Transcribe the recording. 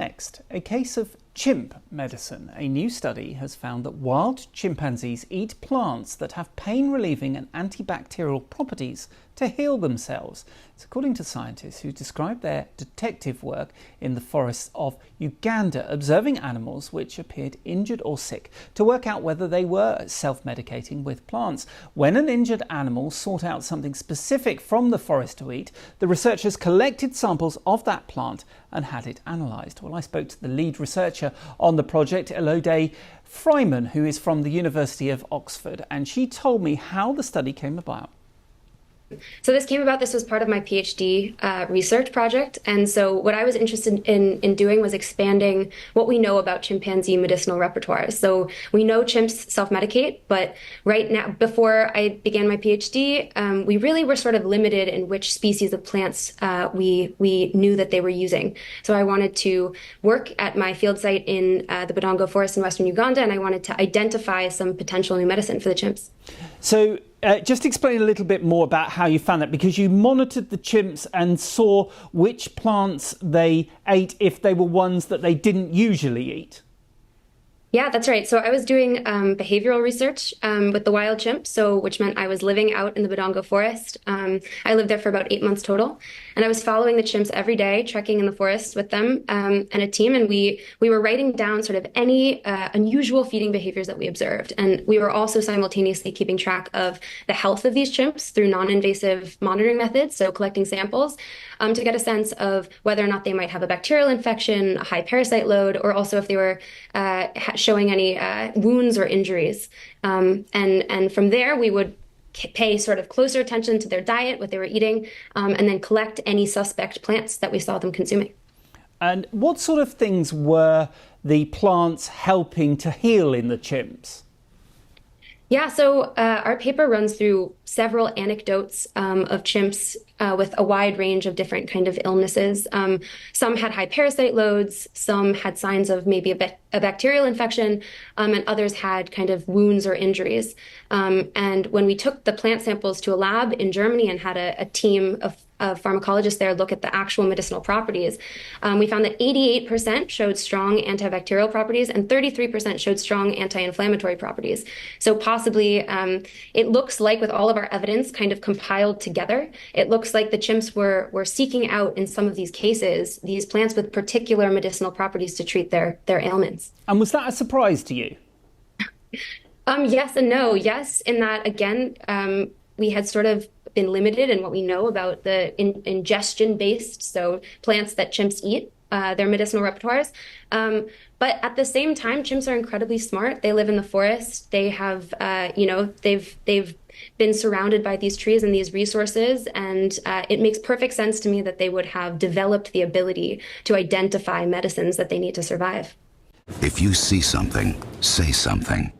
Next, a case of chimp medicine. A new study has found that wild chimpanzees eat plants that have pain-relieving and antibacterial properties to heal themselves. It's according to scientists who described their detective work in the forests of Uganda, observing animals which appeared injured or sick to work out whether they were self-medicating with plants. When an injured animal sought out something specific from the forest to eat, the researchers collected samples of that plant and had it analysed. Well, I spoke to the lead researcher on the project, Elodie Freiman, who is from the University of Oxford, and she told me how the study came about. So this was part of my PhD research project. And so what I was interested in doing was expanding what we know about chimpanzee medicinal repertoires. So we know chimps self-medicate, but right now, before I began my PhD, we really were sort of limited in which species of plants we knew that they were using. So I wanted to work at my field site in the Budongo forest in western Uganda, and I wanted to identify some potential new medicine for the chimps. So just explain a little bit more about how you found that, because you monitored the chimps and saw which plants they ate if they were ones that they didn't usually eat. Yeah, that's right. So I was doing behavioral research with the wild chimp, which meant I was living out in the Budongo forest. I lived there for about 8 months total, and I was following the chimps every day, trekking in the forest with them and a team, and we were writing down sort of any unusual feeding behaviors that we observed. And we were also simultaneously keeping track of the health of these chimps through non-invasive monitoring methods, so collecting samples to get a sense of whether or not they might have a bacterial infection, a high parasite load, or also if they were showing any wounds or injuries. And from there, we would pay sort of closer attention to their diet, what they were eating, and then collect any suspect plants that we saw them consuming. And what sort of things were the plants helping to heal in the chimps? Yeah, so our paper runs through several anecdotes of chimps with a wide range of different kind of illnesses. Some had high parasite loads, some had signs of maybe a bacterial infection, and others had kind of wounds or injuries. And when we took the plant samples to a lab in Germany and had a team of pharmacologists there look at the actual medicinal properties, we found that 88% showed strong antibacterial properties and 33% showed strong anti-inflammatory properties. So possibly it looks like, with all of our evidence kind of compiled together, it looks like the chimps were seeking out in some of these cases these plants with particular medicinal properties to treat their ailments. And was that a surprise to you? Yes and no. Yes, in that, again, we had sort of been limited in what we know about the ingestion-based, so plants that chimps eat, their medicinal repertoires. But at the same time, chimps are incredibly smart. They live in the forest. They have, they've been surrounded by these trees and these resources, and it makes perfect sense to me that they would have developed the ability to identify medicines that they need to survive. If you see something, say something.